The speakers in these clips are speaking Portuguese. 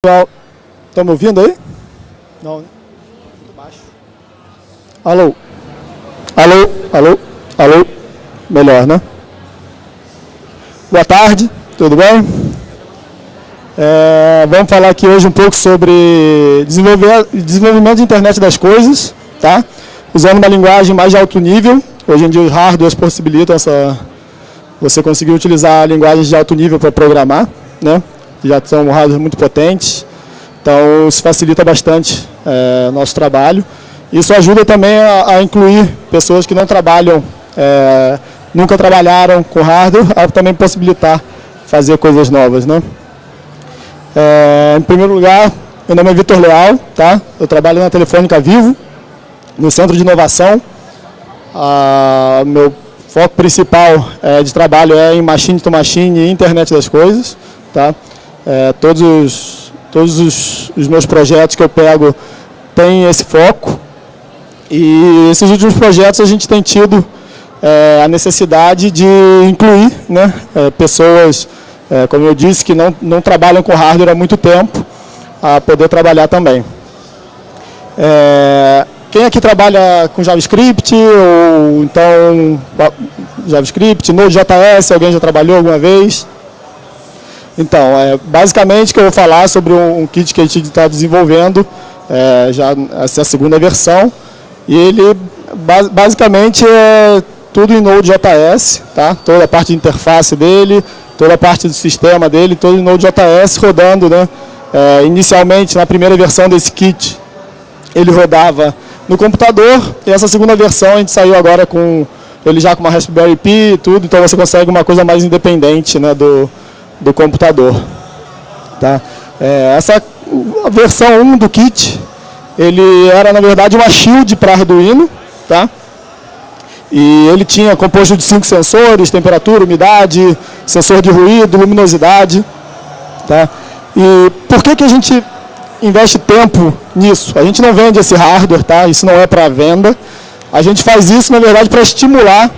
Pessoal, estão me ouvindo aí? Não, né? Muito baixo. Alô? Alô? Alô? Alô? Melhor, né? Boa tarde, tudo bem? Vamos falar aqui hoje um pouco sobre desenvolvimento de internet das coisas, tá? Usando uma linguagem mais de alto nível. Hoje em dia os hardwares possibilitam você conseguir utilizar linguagens de alto nível para programar, né? Já são hardwares muito potentes, então isso facilita bastante nosso trabalho. Isso ajuda também a incluir pessoas que não trabalham, nunca trabalharam com hardware, a também possibilitar fazer coisas novas, né? Em primeiro lugar, meu nome é Vitor Leal, tá? Eu trabalho na Telefônica Vivo, no Centro de Inovação. Meu foco principal de trabalho é em Machine to Machine e Internet das Coisas, tá? Todos os meus projetos que eu pego têm esse foco, e esses últimos projetos a gente tem tido a necessidade de incluir, né, pessoas, como eu disse, que não trabalham com hardware há muito tempo, a poder trabalhar também. Quem aqui trabalha com JavaScript, ou então JavaScript, Node.js, alguém já trabalhou alguma vez? Então, basicamente que eu vou falar sobre um kit que a gente está desenvolvendo, já essa é a segunda versão, e ele basicamente é tudo em Node.js, tá? Toda a parte de interface dele, toda a parte do sistema dele, todo em Node.js rodando, né? Inicialmente, na primeira versão desse kit, ele rodava no computador, e essa segunda versão a gente saiu agora com ele já com uma Raspberry Pi e tudo, então você consegue uma coisa mais independente, né, do computador, tá? A versão 1 do kit, ele era na verdade uma shield para Arduino, tá? E ele tinha composto de 5 sensores: temperatura, umidade, sensor de ruído, luminosidade, tá? E por que a gente investe tempo nisso? A gente não vende esse hardware, tá? Isso não é para venda. A gente faz isso na verdade para estimular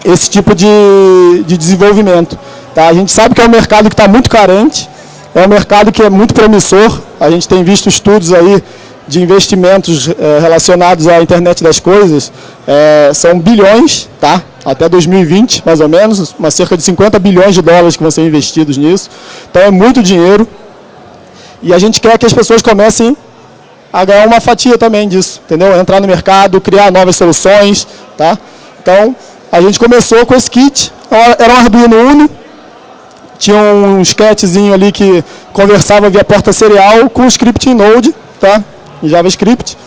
esse tipo de desenvolvimento. Tá? A gente sabe que é um mercado que está muito carente, é um mercado que é muito promissor. A gente tem visto estudos aí de investimentos relacionados à internet das coisas, são bilhões, tá? Até 2020, mais ou menos, cerca de 50 bilhões de dólares que vão ser investidos nisso. Então é muito dinheiro, e a gente quer que as pessoas comecem a ganhar uma fatia também disso, entendeu? Entrar no mercado, criar novas soluções, tá? Então a gente começou com esse kit, era um Arduino Uno. Tinha um sketchzinho ali que conversava via porta serial com script em Node, tá? Em JavaScript.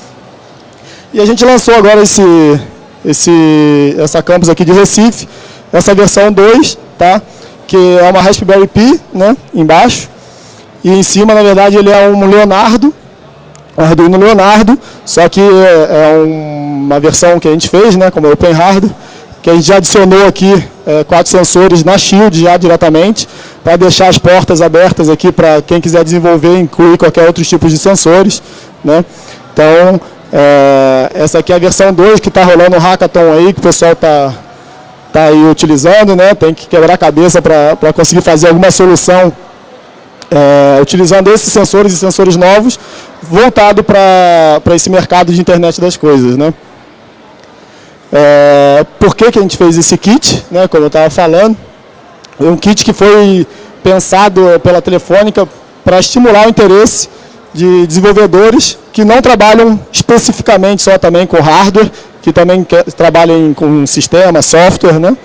E a gente lançou agora essa campus aqui de Recife, essa versão 2, tá? Que é uma Raspberry Pi, né? Embaixo. E em cima, na verdade, ele é um Leonardo, um Arduino Leonardo, só que é uma versão que a gente fez, né? Como Open Hardware, que a gente já adicionou aqui 4 sensores na shield já diretamente, para deixar as portas abertas aqui para quem quiser desenvolver, incluir qualquer outro tipo de sensores, né? Então, essa aqui é a versão 2 que está rolando no Hackathon aí, que o pessoal tá aí utilizando, né? Tem que quebrar a cabeça para conseguir fazer alguma solução utilizando esses sensores e sensores novos, voltado para esse mercado de internet das coisas, né? Por que a gente fez esse kit, né, como eu estava falando? É um kit que foi pensado pela Telefônica para estimular o interesse de desenvolvedores que não trabalham especificamente só também com hardware, que também trabalham com sistema, software, né?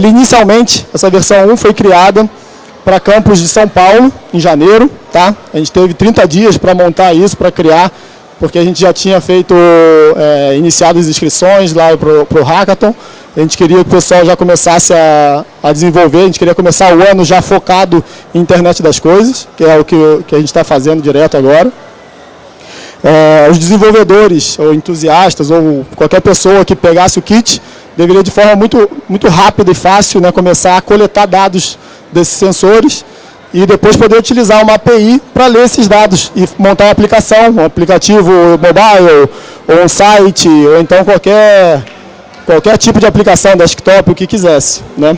Inicialmente, essa versão 1 foi criada para campus de São Paulo, em janeiro, tá? A gente teve 30 dias para montar isso, para criar, porque a gente já tinha feito, iniciado as inscrições lá para o Hackathon. A gente queria que o pessoal já começasse a desenvolver, a gente queria começar o ano já focado em internet das coisas, que é o que a gente está fazendo direto agora. Os desenvolvedores, ou entusiastas, ou qualquer pessoa que pegasse o kit, deveria de forma muito, muito rápida e fácil, né, começar a coletar dados desses sensores, e depois poder utilizar uma API para ler esses dados e montar uma aplicação, um aplicativo mobile, ou um site, ou então qualquer tipo de aplicação, desktop, o que quisesse, né?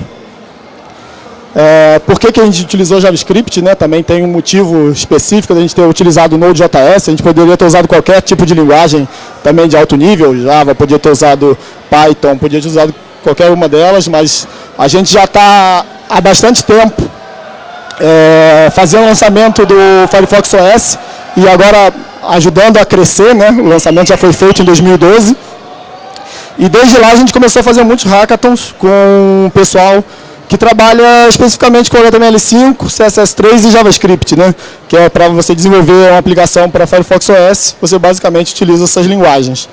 Por que a gente utilizou JavaScript, né? Também tem um motivo específico da gente ter utilizado o Node.js. A gente poderia ter usado qualquer tipo de linguagem também de alto nível, Java, podia ter usado Python, podia ter usado qualquer uma delas, mas a gente já está há bastante tempo fazendo o lançamento do Firefox OS e agora ajudando a crescer, né? O lançamento já foi feito em 2012. E desde lá a gente começou a fazer muitos hackathons com o pessoal que trabalha especificamente com HTML5, CSS3 e JavaScript, né? Que é para você desenvolver uma aplicação para Firefox OS, você basicamente utiliza essas linguagens.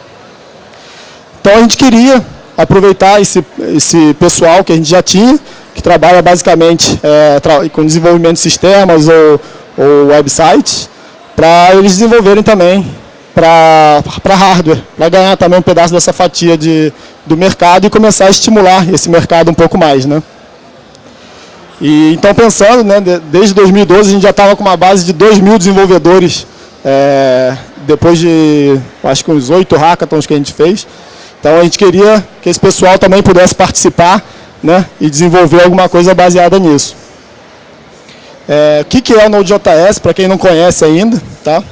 Então a gente queria aproveitar esse pessoal que a gente já tinha, que trabalha basicamente com desenvolvimento de sistemas ou websites, para eles desenvolverem também para hardware, para ganhar também um pedaço dessa fatia do mercado e começar a estimular esse mercado um pouco mais, né? E, então, pensando, né, desde 2012 a gente já estava com uma base de 2.000 desenvolvedores, depois de, acho que uns 8 hackathons que a gente fez. Então, a gente queria que esse pessoal também pudesse participar, né, e desenvolver alguma coisa baseada nisso. O que é o Node.js, para quem não conhece ainda, tá?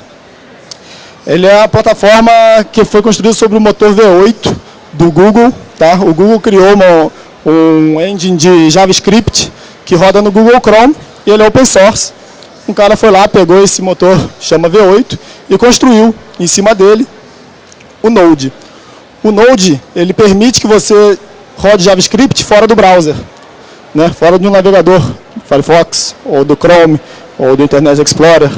Ele é a plataforma que foi construída sobre o motor V8 do Google, tá? O Google criou um engine de JavaScript que roda no Google Chrome e ele é open source. Um cara foi lá, pegou esse motor, chama V8, e construiu em cima dele o Node. O Node, ele permite que você rode JavaScript fora do browser, né? Fora do navegador Firefox, ou do Chrome, ou do Internet Explorer.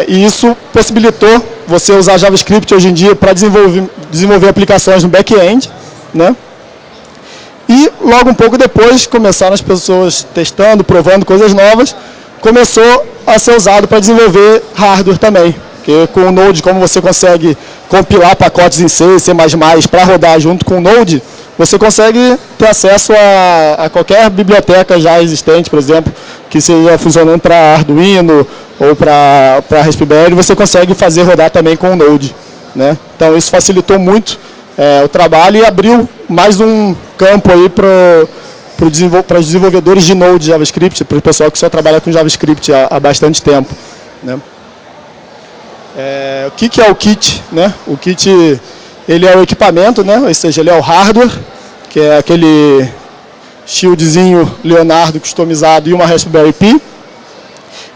E isso possibilitou você usar JavaScript hoje em dia para desenvolver aplicações no back-end, né? E logo um pouco depois começaram as pessoas testando, provando coisas novas, começou a ser usado para desenvolver hardware também. Porque com o Node, como você consegue compilar pacotes em C, C++ para rodar junto com o Node, você consegue ter acesso a qualquer biblioteca já existente, por exemplo, que esteja funcionando para Arduino ou para Raspberry, você consegue fazer rodar também com o Node, né? Então isso facilitou muito o trabalho e abriu mais um campo aí para os desenvolvedores de Node JavaScript, para o pessoal que só trabalha com JavaScript há bastante tempo, né? O que é o kit, né? O kit, ele é o equipamento, né? Ou seja, ele é o hardware, que é aquele shieldzinho Leonardo customizado e uma Raspberry Pi.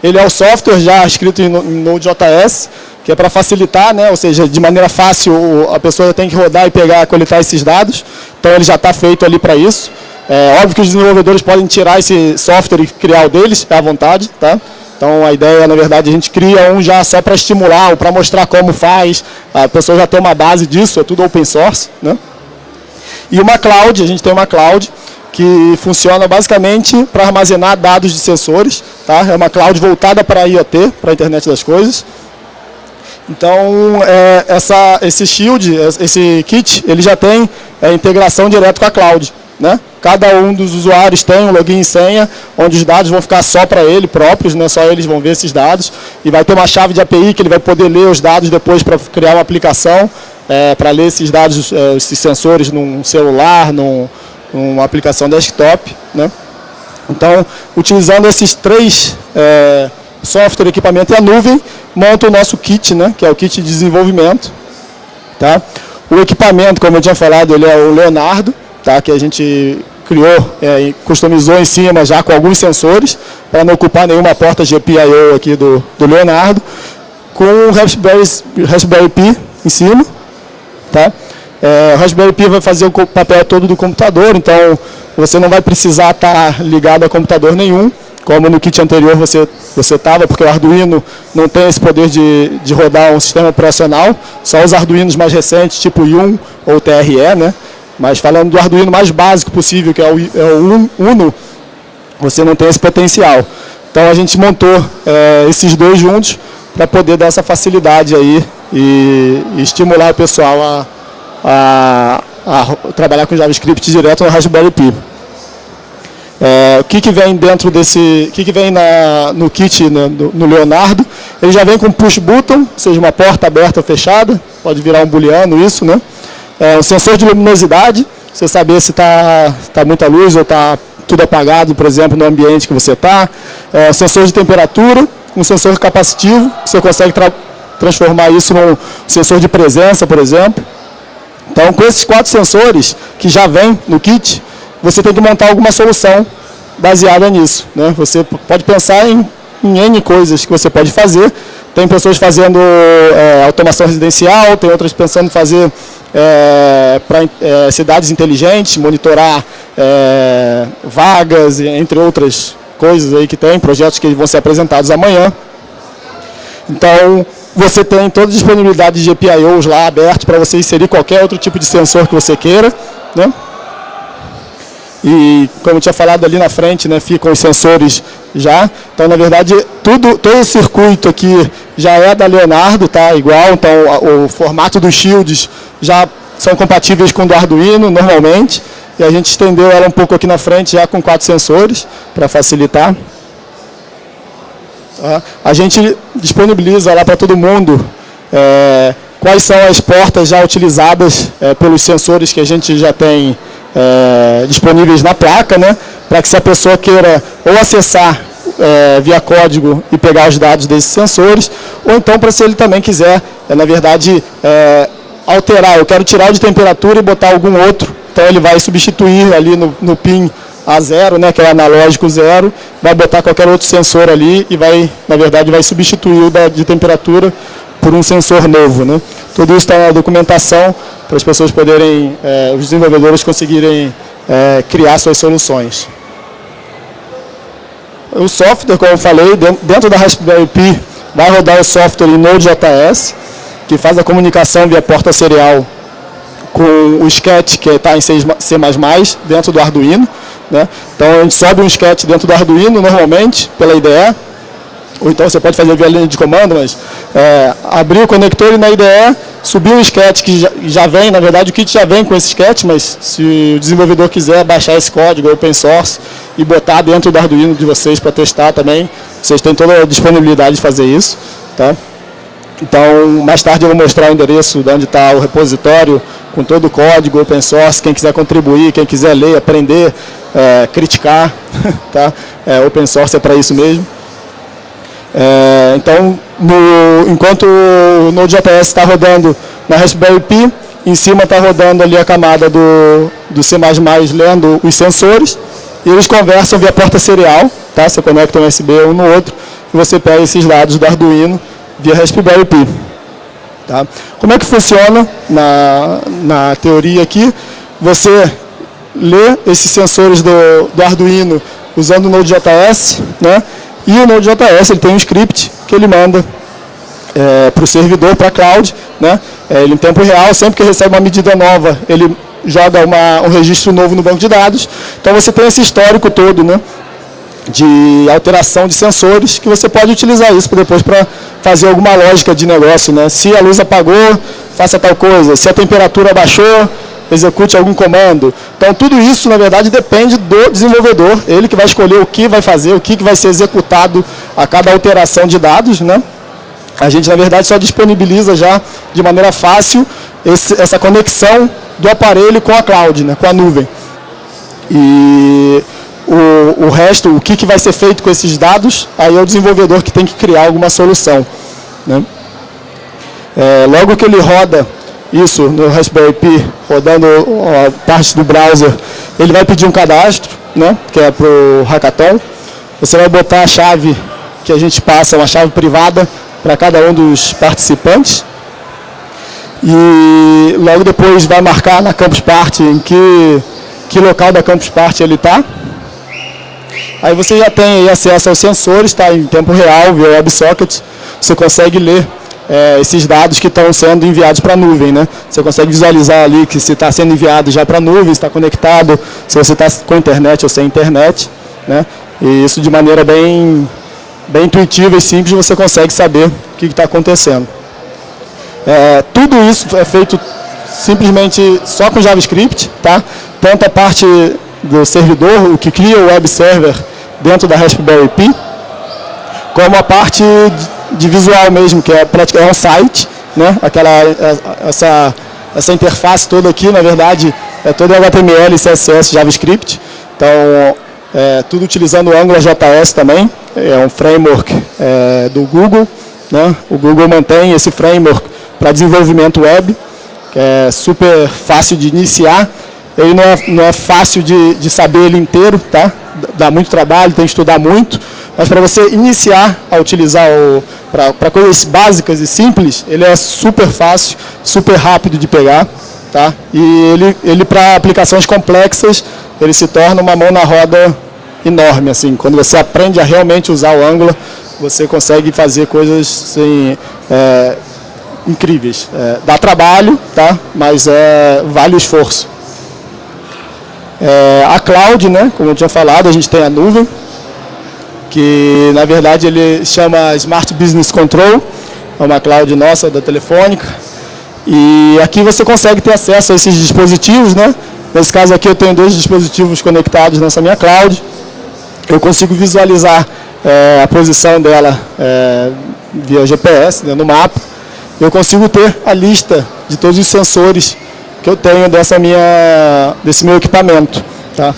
Ele é o software já escrito em Node.js, que é para facilitar, né? Ou seja, de maneira fácil a pessoa tem que rodar e coletar esses dados. Então ele já está feito ali para isso. Óbvio que os desenvolvedores podem tirar esse software e criar o deles, à vontade, tá? Então a ideia, na verdade, a gente cria um já só para estimular ou para mostrar como faz. A pessoa já tem uma base disso, é tudo open source, né? E uma cloud, a gente tem uma cloud que funciona basicamente para armazenar dados de sensores, tá? É uma cloud voltada para a IoT, para a internet das coisas. Então, esse Shield, esse kit, ele já tem integração direto com a cloud, né? Cada um dos usuários tem um login e senha, onde os dados vão ficar só para ele próprios, né? Só eles vão ver esses dados. E vai ter uma chave de API que ele vai poder ler os dados depois para criar uma aplicação, para ler esses dados, esses sensores num celular, numa aplicação desktop, né? Então, utilizando esses 3 software, equipamento e a nuvem, monta o nosso kit, né? Que é o kit de desenvolvimento, tá? O equipamento, como eu tinha falado, ele é o Leonardo, tá? Que a gente criou, customizou em cima já com alguns sensores, para não ocupar nenhuma porta GPIO aqui do Leonardo, com o Raspberry Pi em cima, tá? O Raspberry Pi vai fazer o papel todo do computador, então você não vai precisar estar ligado a computador nenhum, como no kit anterior você estava, porque o Arduino não tem esse poder de rodar um sistema operacional, só os Arduinos mais recentes, tipo Yum ou TRE, né? Mas falando do Arduino mais básico possível, que é o Uno, você não tem esse potencial. Então a gente montou esses dois juntos para poder dar essa facilidade aí e estimular o pessoal a trabalhar com JavaScript direto no Raspberry Pi. O que vem dentro desse, o que vem no kit, no Leonardo? Ele já vem com push button, ou seja, uma porta aberta ou fechada, pode virar um booleano um sensor de luminosidade, você saber se está muita luz ou está tudo apagado, por exemplo, no ambiente que você está. Sensor de temperatura, um sensor capacitivo, você consegue transformar isso num sensor de presença, por exemplo. Então, com esses 4 sensores que já vem no kit, você tem que montar alguma solução baseada nisso, né? Você pode pensar em N coisas que você pode fazer. Tem pessoas fazendo automação residencial, tem outras pensando em fazer para cidades inteligentes, monitorar vagas, entre outras coisas aí que tem, projetos que vão ser apresentados amanhã. Então, você tem toda a disponibilidade de APIOs lá aberto para você inserir qualquer outro tipo de sensor que você queira, né? E, como eu tinha falado ali na frente, né, ficam os sensores já. Então, na verdade, todo o circuito aqui já é da Leonardo, tá? Igual. Então, o formato dos shields já são compatíveis com o do Arduino, normalmente. E a gente estendeu ela um pouco aqui na frente, já com 4 sensores, para facilitar. Tá? A gente disponibiliza lá para todo mundo quais são as portas já utilizadas pelos sensores que a gente já tem disponíveis na placa, né? Para que se a pessoa queira ou acessar via código e pegar os dados desses sensores, ou então para se ele também quiser, na verdade, alterar, eu quero tirar o de temperatura e botar algum outro, então ele vai substituir ali no pin A0, né, que é o analógico 0, vai botar qualquer outro sensor ali e vai, na verdade, vai substituir o de temperatura por um sensor novo, né? Tudo isso está na documentação para as pessoas poderem, os desenvolvedores conseguirem criar suas soluções. O software, como eu falei, dentro da Raspberry Pi vai rodar o software em Node.js, que faz a comunicação via porta serial com o sketch que está em C++, dentro do Arduino, né? Então a gente sobe um sketch dentro do Arduino, normalmente, pela IDE, ou então você pode fazer via linha de comando, mas abrir o conector e na IDE, subir o sketch que já vem, na verdade o kit já vem com esse sketch, mas se o desenvolvedor quiser baixar esse código open source e botar dentro do Arduino de vocês para testar também, vocês têm toda a disponibilidade de fazer isso, tá? Então, mais tarde eu vou mostrar o endereço de onde está o repositório, com todo o código open source, quem quiser contribuir, quem quiser ler, aprender, criticar, tá? Open source é para isso mesmo. Então, enquanto o Node.js está rodando na Raspberry Pi, em cima está rodando ali a camada do C++ lendo os sensores, e eles conversam via porta serial, tá? Você conecta um USB um no outro, e você pega esses dados do Arduino via Raspberry Pi. Tá? Como é que funciona na teoria aqui? Você lê esses sensores do Arduino usando o Node.js, né? E o Node.js ele tem um script que ele manda para o servidor, para a cloud, né? Ele em tempo real, sempre que recebe uma medida nova, ele joga um registro novo no banco de dados. Então você tem esse histórico todo, né, de alteração de sensores, que você pode utilizar isso depois para fazer alguma lógica de negócio, né? Se a luz apagou, faça tal coisa. Se a temperatura baixou, execute algum comando. Então, tudo isso, na verdade, depende do desenvolvedor. Ele que vai escolher o que vai fazer, o que vai ser executado a cada alteração de dados, né? A gente, na verdade, só disponibiliza já de maneira fácil essa conexão do aparelho com a cloud, né? Com a nuvem. E o resto, o que vai ser feito com esses dados, aí é o desenvolvedor que tem que criar alguma solução, né? Logo que ele roda isso no Raspberry Pi, rodando a parte do browser, ele vai pedir um cadastro, né, que é para o Hackathon. Você vai botar a chave que a gente passa, uma chave privada, para cada um dos participantes. E logo depois vai marcar na Campus Party em que local da Campus Party ele está. Aí você já tem aí acesso aos sensores, tá, em tempo real, via WebSocket. Você consegue ler esses dados que estão sendo enviados para a nuvem, né? Você consegue visualizar ali que se está sendo enviado já para a nuvem, se está conectado, se você está com internet ou sem internet, né? E isso de maneira bem intuitiva e simples você consegue saber o que está acontecendo. Tudo isso é feito simplesmente só com JavaScript, tá? Tanto a parte do servidor, o que cria o web server dentro da Raspberry Pi, como a parte de visual mesmo, que é um site, né? Essa interface toda aqui, na verdade, é toda HTML, CSS, JavaScript. Então, tudo utilizando o AngularJS também, é um framework do Google, né? O Google mantém esse framework para desenvolvimento web, que é super fácil de iniciar. Ele não é fácil de saber ele inteiro, tá? Dá muito trabalho, tem que estudar muito, mas para você iniciar a utilizar para coisas básicas e simples, ele é super fácil, super rápido de pegar, tá? E ele para aplicações complexas, ele se torna uma mão na roda enorme, assim. Quando você aprende a realmente usar o Angular, você consegue fazer coisas assim, incríveis. Dá trabalho, tá? Mas vale o esforço. A cloud, né, como eu tinha falado, a gente tem a nuvem, que na verdade ele chama Smart Business Control, é uma cloud nossa da Telefônica, e aqui você consegue ter acesso a esses dispositivos, né? Nesse caso aqui eu tenho 2 dispositivos conectados nessa minha cloud, eu consigo visualizar a posição dela via GPS, né, no mapa, eu consigo ter a lista de todos os sensores que eu tenho desse meu equipamento, tá?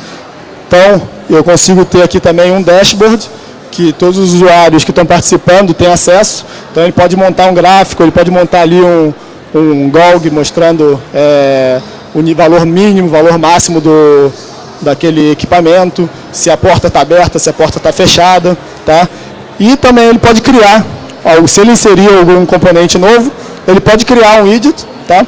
Então, eu consigo ter aqui também um dashboard, que todos os usuários que estão participando têm acesso. Então, ele pode montar um gráfico, ele pode montar ali um GOG mostrando o valor mínimo, o valor máximo daquele equipamento, se a porta está aberta, se a porta está fechada, tá? E também ele pode criar, se ele inserir algum componente novo, ele pode criar um widget, tá?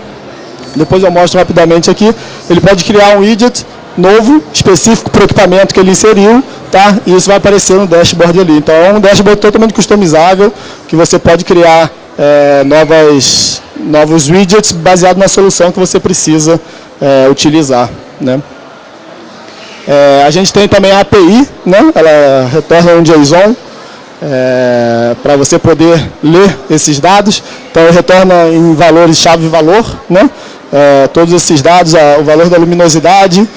Depois eu mostro rapidamente aqui. Ele pode criar um widget novo, específico para o equipamento que ele inseriu, tá? E isso vai aparecer no dashboard ali. Então é um dashboard totalmente customizável, que você pode criar novos widgets baseado na solução que você precisa utilizar, né? A gente tem também a API, né? Ela retorna um JSON para você poder ler esses dados. Então ele retorna em valores chave-valor, né? Todos esses dados, o valor da luminosidade,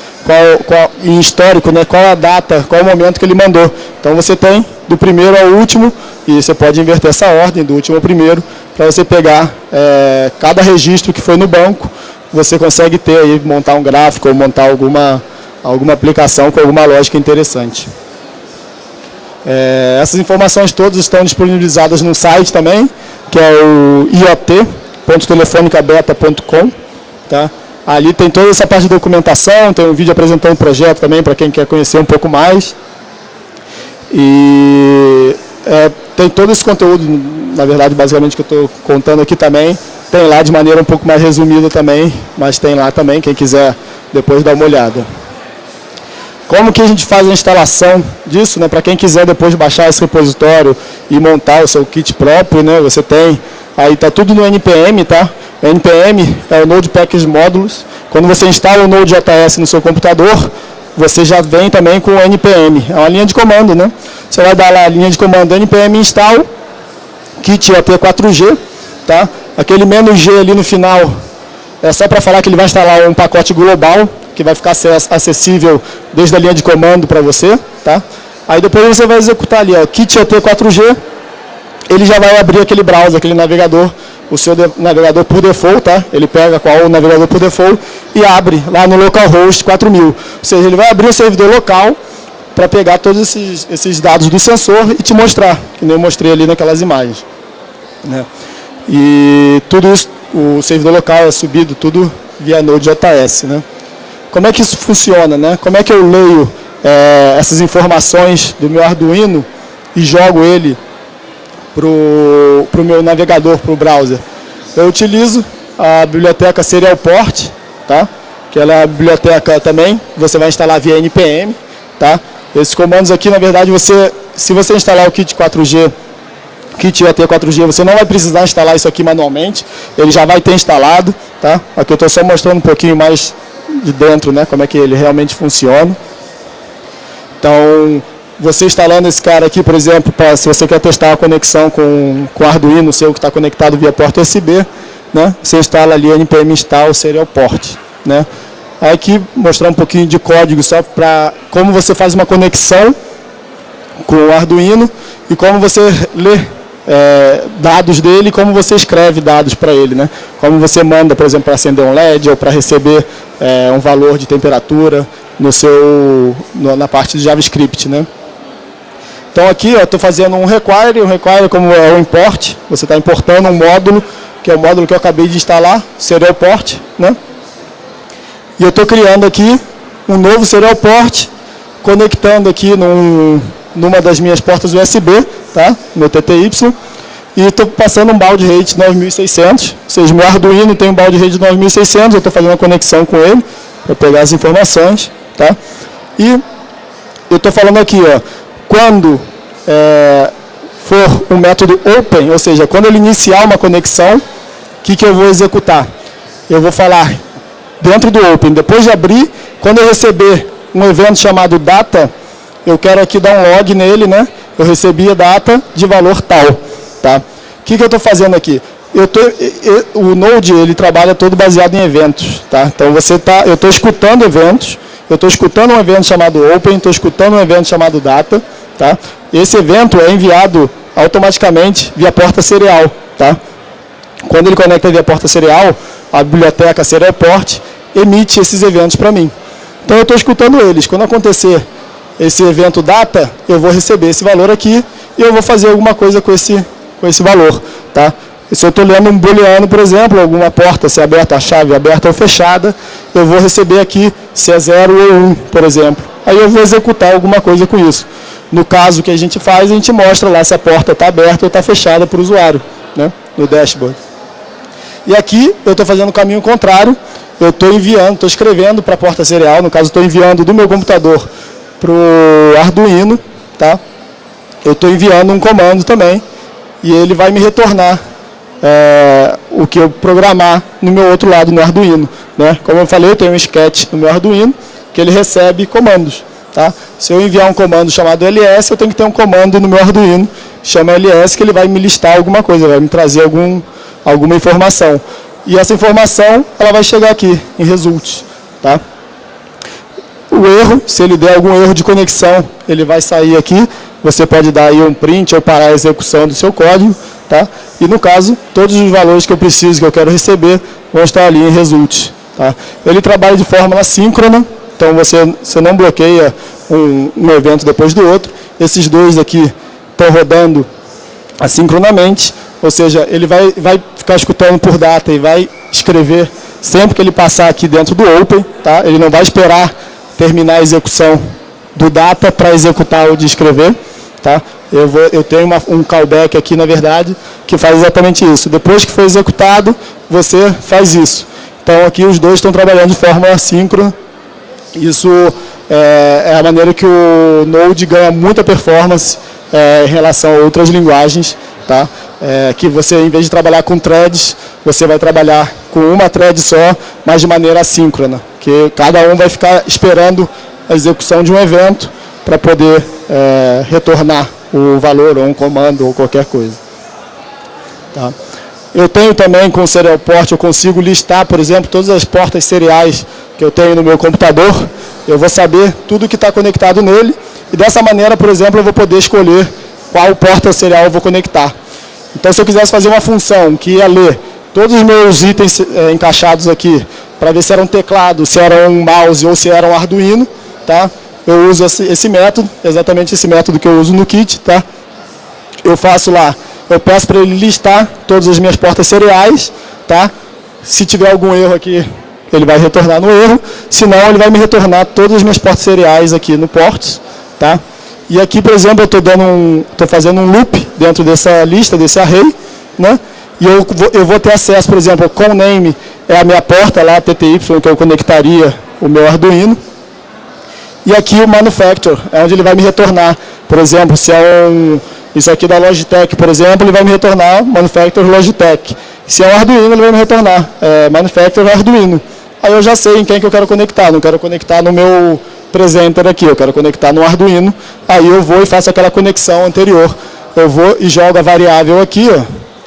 em histórico, né, qual a data, qual o momento que ele mandou. Então você tem do primeiro ao último, e você pode inverter essa ordem, do último ao primeiro, para você pegar cada registro que foi no banco, você consegue ter aí, montar um gráfico ou montar alguma aplicação com alguma lógica interessante. Essas informações todas estão disponibilizadas no site também, que é o iot.telefonicabeta.com. Tá? Ali tem toda essa parte de documentação, tem um vídeo apresentando o projeto também, para quem quer conhecer um pouco mais. E tem todo esse conteúdo, na verdade, basicamente, que eu estou contando aqui também. Tem lá de maneira um pouco mais resumida também, mas tem lá também, quem quiser depois dar uma olhada. Como que a gente faz a instalação disso, né? Para quem quiser depois baixar esse repositório e montar o seu kit próprio, né? Você tem, aí está tudo no NPM, tá? O NPM é o Node Package Modules. Quando você instala o Node.js no seu computador, você já vem também com o NPM. É uma linha de comando, né? Você vai dar lá a linha de comando npm install kit AT4G, tá? Aquele "-g" ali no final é só para falar que ele vai instalar um pacote global, que vai ficar acessível desde a linha de comando para você, tá? Aí depois você vai executar ali, ó, kit AT4G, ele já vai abrir aquele browser, aquele navegador, o seu navegador por default, tá? Ele pega qual o navegador por default e abre lá no localhost 4000. Ou seja, ele vai abrir o servidor local para pegar todos esses dados do sensor e te mostrar, que nem eu mostrei ali naquelas imagens, né? E tudo isso, o servidor local é subido tudo via Node.js, né? Como é que isso funciona, né? Como é que eu leio essas informações do meu Arduino e jogo ele para o meu navegador, para o browser? Eu utilizo a biblioteca Serial Port, tá? Que ela é a biblioteca também, você vai instalar via NPM, tá? Esses comandos aqui, na verdade, se você instalar o kit 4G, kit AT4G, você não vai precisar instalar isso aqui manualmente, ele já vai ter instalado, tá? Aqui eu estou só mostrando um pouquinho mais de dentro, né, como é que ele realmente funciona. Então, você instalando esse cara aqui, por exemplo, se você quer testar a conexão com o Arduino seu que está conectado via porta USB, né, você instala ali npm install serial port, né. Aí aqui mostrar um pouquinho de código só para como você faz uma conexão com o Arduino e como você lê dados dele e como você escreve dados para ele, né? Como você manda, por exemplo, para acender um LED ou para receber um valor de temperatura, na parte de JavaScript, né? Então aqui eu estou fazendo um require como é o import, você está importando um módulo, que é o módulo que eu acabei de instalar, serial port, né? E eu estou criando aqui um novo serial port, conectando aqui numa das minhas portas USB, tá? Meu TTY, e estou passando um baud rate 9600, ou seja, meu Arduino tem um baud rate de 9600, eu estou fazendo a conexão com ele, para pegar as informações, tá? E eu estou falando aqui, ó, quando for um método open, ou seja, quando ele iniciar uma conexão, o que eu vou executar? Eu vou falar dentro do open, depois de abrir, quando eu receber um evento chamado data, eu quero aqui dar um log nele, né? Eu recebi a data de valor tal, tá? O que eu estou fazendo aqui? O Node, ele trabalha todo baseado em eventos, tá? Então eu estou escutando eventos, eu estou escutando um evento chamado open, estou escutando um evento chamado data, tá? Esse evento é enviado automaticamente via porta serial, tá? Quando ele conecta via porta serial, a biblioteca serial port emite esses eventos para mim. Então eu estou escutando eles. Quando acontecer esse evento data, eu vou receber esse valor aqui e eu vou fazer alguma coisa com esse valor, tá? Se eu estou lendo um booleano, por exemplo, alguma porta, se é aberta a chave, aberta ou fechada, eu vou receber aqui se é 0 ou 1, por exemplo. Aí eu vou executar alguma coisa com isso. No caso que a gente faz, a gente mostra lá se a porta está aberta ou está fechada para o usuário, né, no dashboard. E aqui eu estou fazendo o caminho contrário, eu estou enviando, estou escrevendo para a porta serial, no caso estou enviando do meu computador para o Arduino, tá? Eu estou enviando um comando também, e ele vai me retornar o que eu programar no meu outro lado, no Arduino, né? Como eu falei, eu tenho um sketch no meu Arduino, que ele recebe comandos, tá? Se eu enviar um comando chamado ls, eu tenho que ter um comando no meu Arduino, chama ls, que ele vai me listar alguma coisa, vai me trazer alguma informação. E essa informação, ela vai chegar aqui, em results, tá? O erro, se ele der algum erro de conexão, ele vai sair aqui, você pode dar aí um print ou parar a execução do seu código, tá? E no caso, todos os valores que eu preciso, que eu quero receber, vão estar ali em results, tá? Ele trabalha de forma assíncrona, então você não bloqueia um evento depois do outro. Esses dois aqui estão rodando assincronamente, ou seja, ele vai ficar escutando por data e vai escrever sempre que ele passar aqui dentro do open, tá? Ele não vai esperar terminar a execução do data para executar o de escrever, tá? Eu tenho um callback aqui, na verdade, que faz exatamente isso. Depois que foi executado, você faz isso. Então, aqui os dois estão trabalhando de forma assíncrona. Isso é a maneira que o Node ganha muita performance em relação a outras linguagens, tá? Que você, em vez de trabalhar com threads, você vai trabalhar com uma thread só, mas de maneira assíncrona, que cada um vai ficar esperando a execução de um evento para poder retornar o valor ou um comando ou qualquer coisa. Tá? Eu tenho também com o Serial Port, eu consigo listar, por exemplo, todas as portas seriais que eu tenho no meu computador. Eu vou saber tudo que está conectado nele e dessa maneira, por exemplo, eu vou poder escolher qual porta serial eu vou conectar. Então, se eu quisesse fazer uma função que ia ler todos os meus itens encaixados aqui, para ver se era um teclado, se era um mouse ou se era um Arduino, tá? Eu uso esse método, exatamente esse método que eu uso no kit, tá? Eu faço lá, eu peço para ele listar todas as minhas portas seriais, tá? Se tiver algum erro aqui, ele vai retornar no erro, senão ele vai me retornar todas as minhas portas seriais aqui no ports, tá? E aqui, por exemplo, eu estou fazendo um loop dentro dessa lista, desse array, né? E eu vou ter acesso, por exemplo, com name é a minha porta lá, TTY, que eu conectaria o meu Arduino. E aqui o manufacturer, é onde ele vai me retornar, por exemplo, se é isso aqui da Logitech, por exemplo, ele vai me retornar manufacturer Logitech. Se é um Arduino, ele vai me retornar manufacturer Arduino. Aí eu já sei em quem que eu quero conectar, não quero conectar no meu presenter aqui, eu quero conectar no Arduino, aí eu vou e faço aquela conexão anterior. Eu vou e jogo a variável aqui, ó,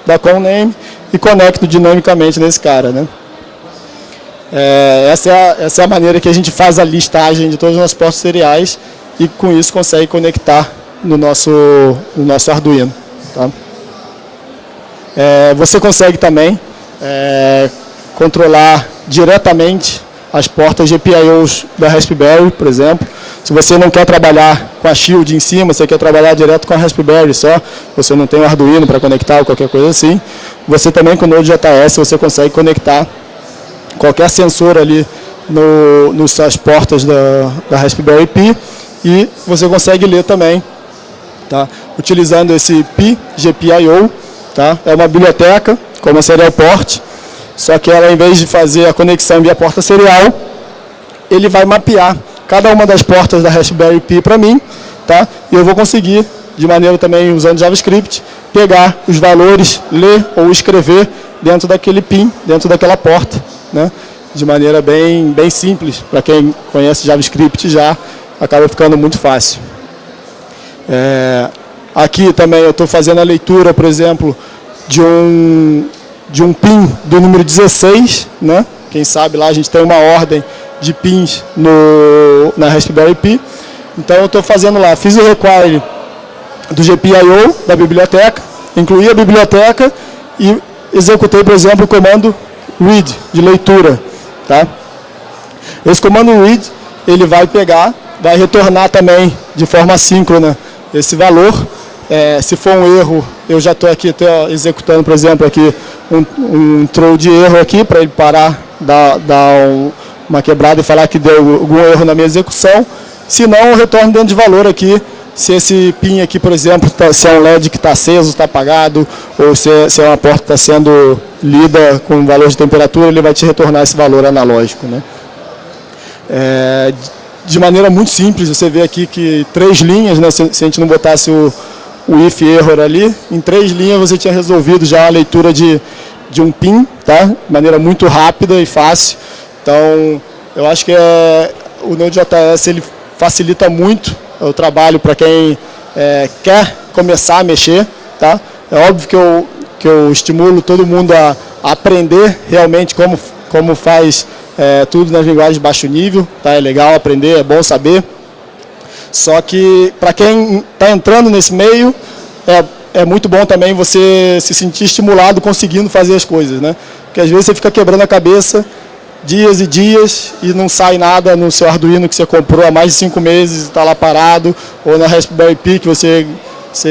da conName, e conecto dinamicamente nesse cara, né? Essa é a maneira que a gente faz a listagem de todas as nossas portas seriais e com isso consegue conectar no nosso Arduino. Tá? Você consegue também controlar diretamente as portas GPIOs da Raspberry, por exemplo. Se você não quer trabalhar com a Shield em cima, você quer trabalhar direto com a Raspberry só, você não tem um Arduino para conectar ou qualquer coisa assim, você também com o Node.js você consegue conectar qualquer sensor ali nas portas da Raspberry Pi e você consegue ler também, tá? Utilizando esse Pi GPIO, tá? É uma biblioteca como a Serial Port, só que ela, em vez de fazer a conexão via porta serial, ele vai mapear cada uma das portas da Raspberry Pi para mim, tá? E eu vou conseguir, de maneira também usando JavaScript, pegar os valores, ler ou escrever dentro daquele PIN, dentro daquela porta, né? De maneira bem simples. Para quem conhece JavaScript já acaba ficando muito fácil. Aqui também eu estou fazendo a leitura, por exemplo, de um PIN do número 16, né? Quem sabe lá a gente tem uma ordem de pins na Raspberry Pi. Então eu estou fazendo lá, fiz o require do GPIO da biblioteca, incluí a biblioteca e executei, por exemplo, o comando read, de leitura. Tá? Esse comando read, ele vai pegar, vai retornar também de forma assíncrona esse valor. Se for um erro, eu já estou aqui executando, por exemplo, aqui um throw de erro aqui, para ele parar, dar uma quebrada e falar que deu algum erro na minha execução. Se não, eu retorno dentro de valor aqui. Se esse PIN aqui, por exemplo, se é um LED que está aceso, está apagado, ou se é uma porta que está sendo lida com valor de temperatura, ele vai te retornar esse valor analógico, né? De maneira muito simples, você vê aqui que 3 linhas, né, se a gente não botasse o if error ali, em 3 linhas você tinha resolvido já a leitura de um PIN, tá? De maneira muito rápida e fácil. Então, eu acho que o Node.js ele facilita muito o trabalho para quem quer começar a mexer, tá? É óbvio que eu estimulo todo mundo a aprender realmente como faz tudo nas linguagens de baixo nível, tá? É legal aprender, é bom saber. Só que para quem está entrando nesse meio, é muito bom também você se sentir estimulado conseguindo fazer as coisas, né? Porque às vezes você fica quebrando a cabeça dias e dias e não sai nada no seu Arduino que você comprou há mais de 5 meses e está lá parado, ou na Raspberry Pi que você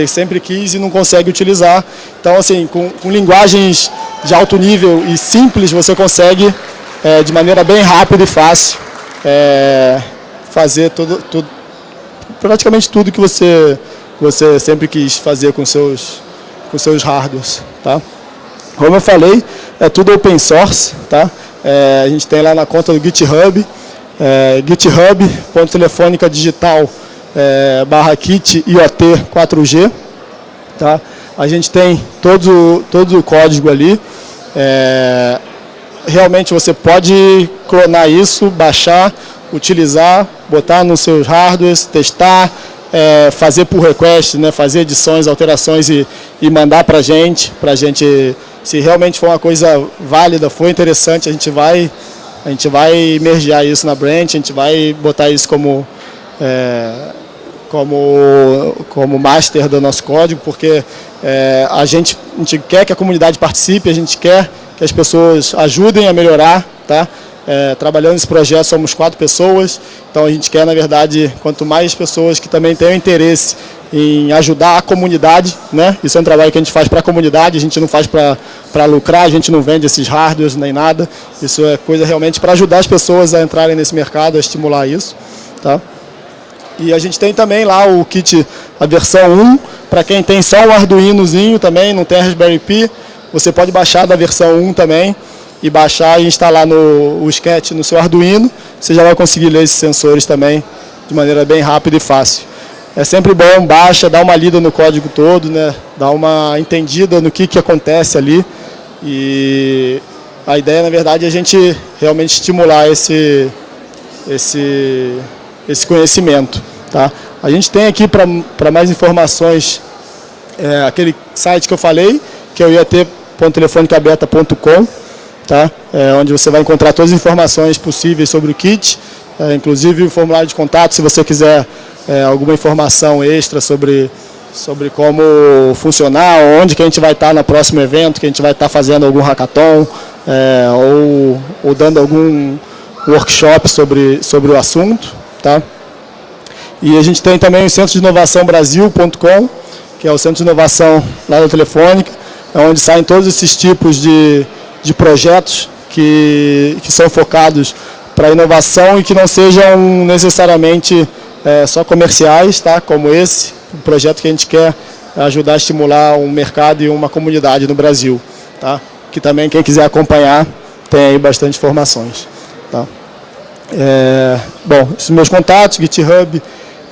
sempre quis e não consegue utilizar. Então, assim, com linguagens de alto nível e simples, você consegue, de maneira bem rápida e fácil, fazer praticamente tudo que você sempre quis fazer com seus hardwares, tá? Como eu falei, é tudo open source, tá? A gente tem lá na conta do GitHub, github.telefonica digital /kit IoT 4G, tá? A gente tem todo o código ali. Realmente você pode clonar isso, baixar, utilizar, botar nos seus hardwares, testar, fazer pull request, né? Fazer edições, alterações e mandar para a gente, se realmente for uma coisa válida, for interessante, a gente vai mergear isso na branch, a gente vai botar isso como master do nosso código, porque a gente quer que a comunidade participe, a gente quer que as pessoas ajudem a melhorar, tá? Trabalhando nesse projeto somos 4 pessoas, então a gente quer, na verdade, quanto mais pessoas que também tenham interesse em ajudar a comunidade, né? Isso é um trabalho que a gente faz para a comunidade, a gente não faz para lucrar, a gente não vende esses hardwares nem nada, isso é coisa realmente para ajudar as pessoas a entrarem nesse mercado, a estimular isso, tá? E a gente tem também lá o kit, a versão 1, para quem tem só um Arduinozinho também, não tem a Raspberry Pi, você pode baixar da versão 1 também, e baixar e instalar o sketch no seu Arduino, você já vai conseguir ler esses sensores também de maneira bem rápida e fácil. É sempre bom, baixa, dá uma lida no código todo, né? Dá uma entendida no que acontece ali. E a ideia, na verdade, é a gente realmente estimular esse conhecimento. Tá? A gente tem aqui, para mais informações, aquele site que eu falei, que é o iot.telefonicabeta.com, tá? Onde você vai encontrar todas as informações possíveis sobre o kit, inclusive o formulário de contato, se você quiser alguma informação extra sobre como funcionar, onde que a gente vai estar no próximo evento, que a gente vai estar fazendo algum hackathon, ou dando workshop sobre o assunto. Tá? E a gente tem também o Centro de Inovação Brasil.com, que é o Centro de Inovação lá da Telefônica, onde saem todos esses tipos de projetos que são focados para inovação e que não sejam necessariamente só comerciais, tá? Como esse, um projeto que a gente quer ajudar a estimular um mercado e uma comunidade no Brasil. Tá? Que também, quem quiser acompanhar, tem aí bastante informações. Tá? Bom, esses meus contatos, GitHub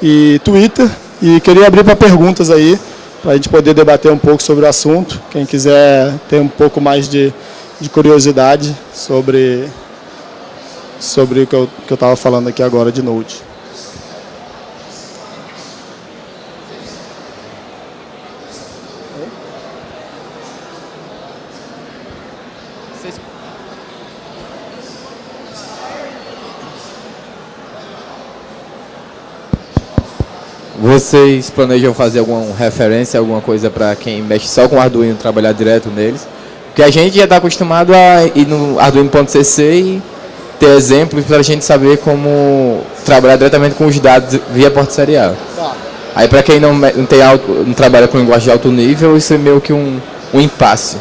e Twitter, e queria abrir para perguntas aí, para a gente poder debater um pouco sobre o assunto. Quem quiser ter um pouco mais de curiosidade sobre o que eu estava falando aqui agora de Node. Vocês planejam fazer alguma referência, alguma coisa para quem mexe só com Arduino trabalhar direto neles? Porque a gente já está acostumado a ir no Arduino.cc e ter exemplos para a gente saber como trabalhar diretamente com os dados via porta serial. Tá. Aí para quem não trabalha com linguagem de alto nível, isso é meio que um impasse.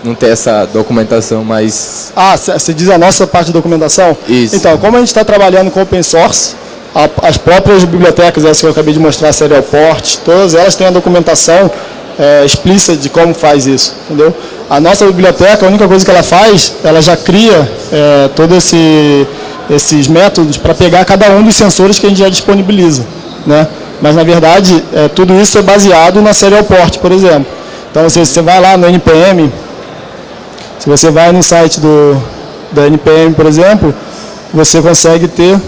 Não ter essa documentação mais... Ah, você diz a nossa parte de documentação? Isso. Então, como a gente está trabalhando com open source, as próprias bibliotecas, essa que eu acabei de mostrar, Serial Port, todas elas têm a documentação explícita de como faz isso, entendeu? A nossa biblioteca, a única coisa que ela faz, ela já cria todos esses métodos para pegar cada um dos sensores que a gente já disponibiliza, né? Mas, na verdade, tudo isso é baseado na Serial Port, por exemplo. Então, se você vai lá no NPM, se você vai no site da NPM, por exemplo, você consegue ter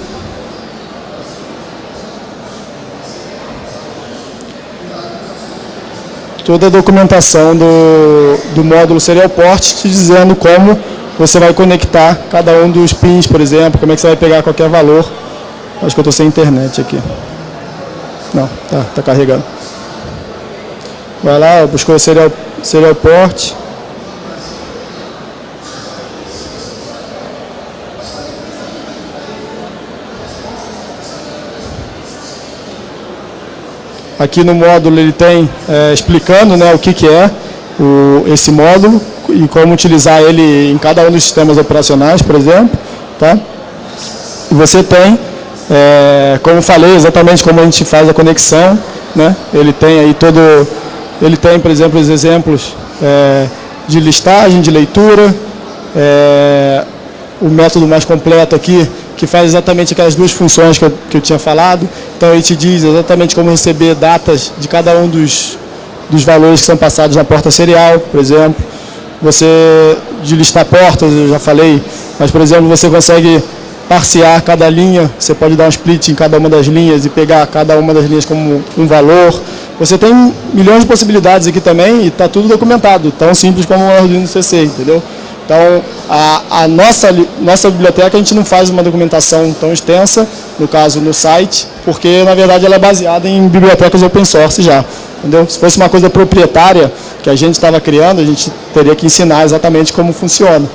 toda a documentação do módulo Serial Port, te dizendo como você vai conectar cada um dos pins, por exemplo, como é que você vai pegar qualquer valor. Acho que eu estou sem internet aqui. Não, tá carregando. Vai lá, buscou Serial Port. Aqui no módulo ele tem explicando, né, o que é esse módulo e como utilizar ele em cada um dos sistemas operacionais, por exemplo. Tá? E você tem, como eu falei, exatamente como a gente faz a conexão. Né? Ele tem aí por exemplo, os exemplos de listagem, de leitura, o método mais completo aqui, que faz exatamente aquelas duas funções que eu tinha falado. Então, ele te diz exatamente como receber datas de cada um dos valores que são passados na porta serial, por exemplo. Você, de listar portas, eu já falei, mas, por exemplo, você consegue parsear cada linha, você pode dar um split em cada uma das linhas e pegar cada uma das linhas como um valor. Você tem milhões de possibilidades aqui também e está tudo documentado, tão simples como o Arduino CC, entendeu? Então, a nossa biblioteca, a gente não faz uma documentação tão extensa, no caso, no site, porque, na verdade, ela é baseada em bibliotecas open source já. Entendeu? Se fosse uma coisa proprietária que a gente estava criando, a gente teria que ensinar exatamente como funciona.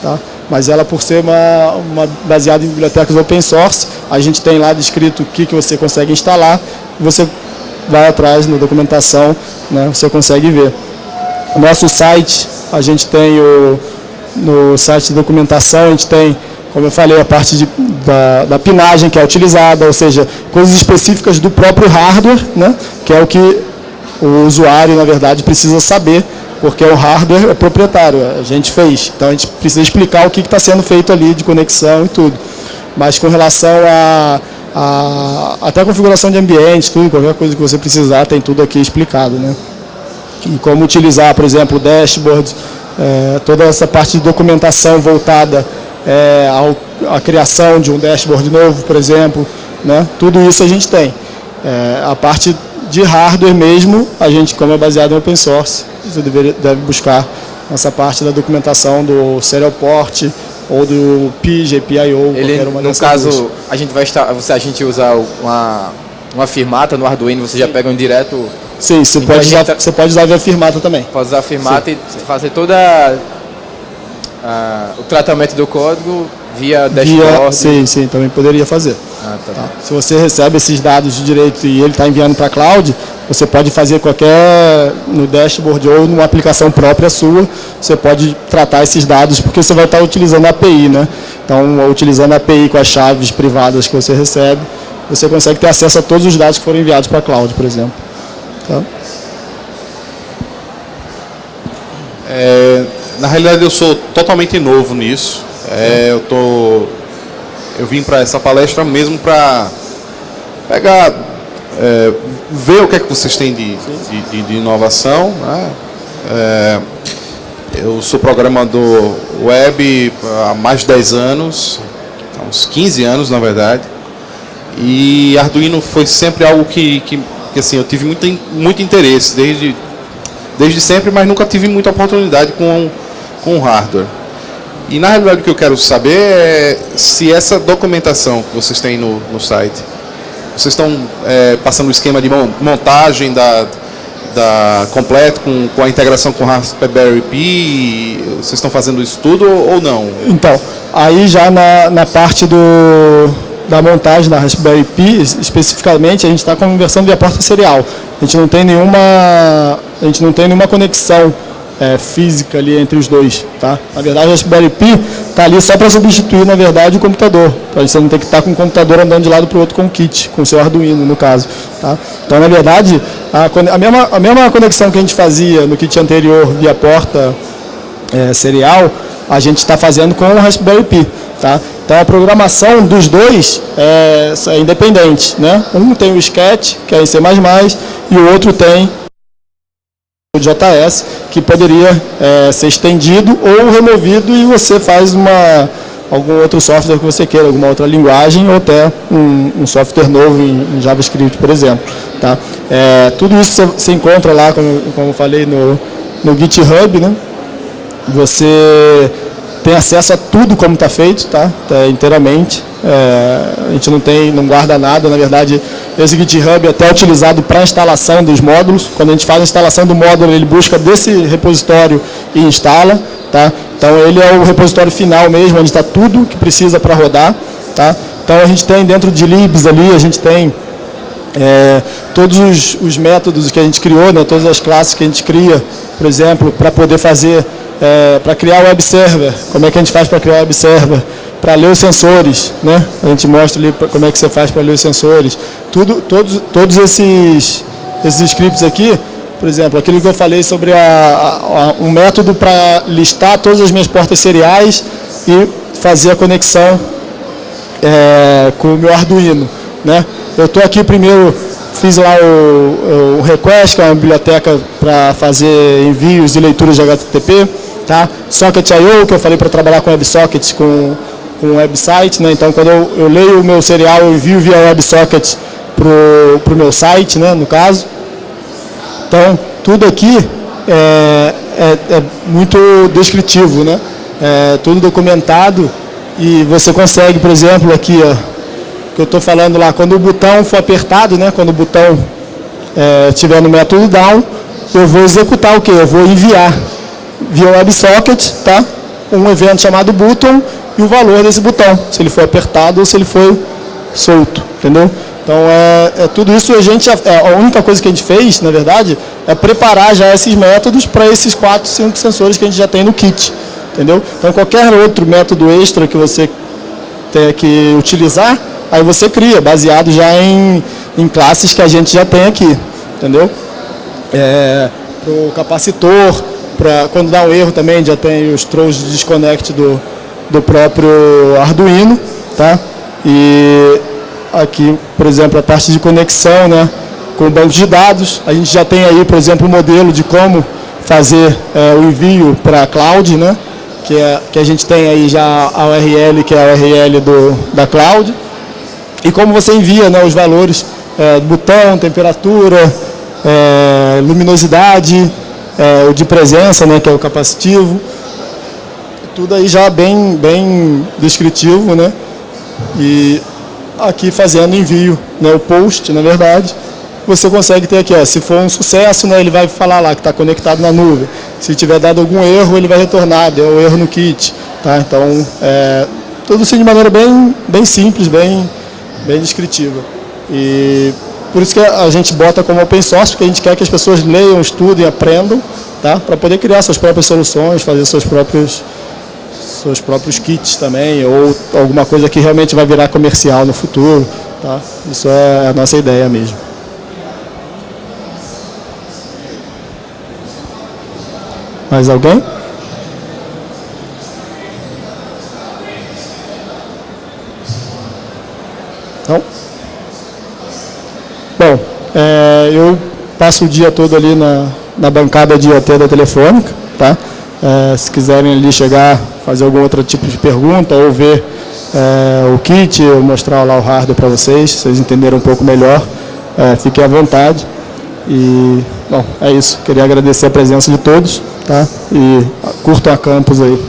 Tá? Mas ela, por ser uma baseada em bibliotecas open source, a gente tem lá descrito o que você consegue instalar, e você vai atrás na documentação, né, você consegue ver. O nosso site, a gente tem no site de documentação, a gente tem, como eu falei, a parte da pinagem que é utilizada, ou seja, coisas específicas do próprio hardware, né, que é o que o usuário, na verdade, precisa saber, porque o hardware é proprietário, a gente fez. Então, a gente precisa explicar o que está sendo feito ali de conexão e tudo. Mas com relação até a configuração de ambiente, tudo, qualquer coisa que você precisar, tem tudo aqui explicado, né? E como utilizar, por exemplo, o dashboard, toda essa parte de documentação voltada à criação de um dashboard novo, por exemplo, né? Tudo isso a gente tem. A parte de hardware mesmo, a gente, como é baseado em open source, você deve buscar essa parte da documentação do Serial Port ou do GPIO, qualquer uma dessas. No caso, a gente usa uma firmata no Arduino, você já pega um direto. Sim, você pode usar via firmata também. Pode usar a firmata. Sim. E fazer toda o tratamento do código via dashboard? Sim, também poderia fazer. Tá. Se você recebe esses dados de direito e ele está enviando para a cloud, você pode fazer no dashboard ou numa aplicação própria sua, você pode tratar esses dados, porque você vai estar utilizando a API, né? Então, utilizando a API com as chaves privadas que você recebe, você consegue ter acesso a todos os dados que foram enviados para a cloud, por exemplo. Tá? Na realidade, eu sou totalmente novo nisso. Eu vim para essa palestra mesmo para pegar, ver o que é que vocês têm de inovação. Né? Eu sou programador web há mais de 10 anos, há uns 15 anos, na verdade. E Arduino foi sempre algo que assim, eu tive muito interesse desde sempre, mas nunca tive muita oportunidade com o hardware. E na realidade o que eu quero saber é se essa documentação que vocês têm no site, vocês estão passando o esquema de montagem completo com a integração com Raspberry Pi, vocês estão fazendo isso tudo ou não? Então, aí já na parte da montagem da Raspberry Pi, especificamente, a gente está com versão via porta serial. A gente não tem nenhuma conexão física ali entre os dois, tá? Na verdade, a Raspberry Pi está ali só para substituir, na verdade, o computador, para você não ter que estar com o computador andando de lado para o outro com o kit, com o seu Arduino, no caso, tá? Então, na verdade, a mesma conexão que a gente fazia no kit anterior via porta serial, a gente está fazendo com o Raspberry Pi, tá? Então, a programação dos dois é independente, né? Um tem o Sketch, que é em C++, e o outro tem o JS, que poderia ser estendido ou removido e você faz algum outro software que você queira, alguma outra linguagem ou até um software novo em JavaScript, por exemplo. Tá? Tudo isso você encontra lá, como eu falei, no GitHub, né? Você tem acesso a tudo como está feito, tá? Inteiramente. A gente não guarda nada, na verdade, esse GitHub é até utilizado para a instalação dos módulos. Quando a gente faz a instalação do módulo, ele busca desse repositório e instala, tá? Então ele é o repositório final mesmo, onde está tudo que precisa para rodar, tá? Então a gente tem dentro de libs ali, a gente tem todos os métodos que a gente criou, né? Todas as classes que a gente cria, por exemplo, para poder fazer, para criar o web server. Como é que a gente faz para criar o web server? Para ler os sensores, né? A gente mostra ali como é que você faz para ler os sensores. Todos esses scripts aqui, por exemplo, aquilo que eu falei sobre um método para listar todas as minhas portas seriais e fazer a conexão com o meu Arduino, né? Eu estou aqui primeiro, fiz lá o request, que é uma biblioteca para fazer envios e leituras de HTTP, tá? Socket.io, que eu falei para trabalhar com WebSocket, com website, né? Então, quando eu leio o meu serial, eu envio via WebSocket para o meu site, né? No caso. Então, tudo aqui é muito descritivo, né? Tudo documentado e você consegue, por exemplo, aqui, ó, que eu estou falando lá, quando o botão for apertado, né? Quando o botão estiver no método down, eu vou executar o quê? Eu vou enviar via WebSocket, tá? Um evento chamado button e o valor desse botão, se ele for apertado ou se ele for solto, entendeu? Então, tudo isso a única coisa que a gente fez, na verdade, é preparar já esses métodos para esses 4, 5 sensores que a gente já tem no kit, entendeu? Então, qualquer outro método extra que você tenha que utilizar, aí você cria, baseado já em classes que a gente já tem aqui, entendeu? Para o capacitor, quando dá um erro também, já tem os throws de disconnect do próprio Arduino, tá? E aqui, por exemplo, a parte de conexão, né, com o banco de dados, a gente já tem aí, por exemplo, o modelo de como fazer o envio para a cloud, né, que a gente tem aí já a URL, que é a URL da cloud, e como você envia, né, os valores, botão, temperatura, luminosidade, o de presença, né, que é o capacitivo, tudo aí já bem descritivo, né? E aqui fazendo envio, né, o post, na verdade, você consegue ter aqui, ó, se for um sucesso, né, ele vai falar lá que está conectado na nuvem. Se tiver dado algum erro, ele vai retornar, deu erro no kit, tá? Então, tudo assim de maneira bem simples, bem descritiva. E por isso que a gente bota como open source, porque a gente quer que as pessoas leiam, estudem, aprendam, tá? Para poder criar suas próprias soluções, fazer seus próprios kits também, ou alguma coisa que realmente vai virar comercial no futuro, tá? Isso é a nossa ideia mesmo. Mais alguém? Não? Bom, eu passo o dia todo ali na bancada de IoT da Telefônica, tá? Se quiserem ali chegar, fazer algum outro tipo de pergunta ou ver o kit, eu mostrar lá o hardware para vocês entenderem um pouco melhor, fiquem à vontade. E, bom, é isso. Queria agradecer a presença de todos, tá? E curtam a campus aí.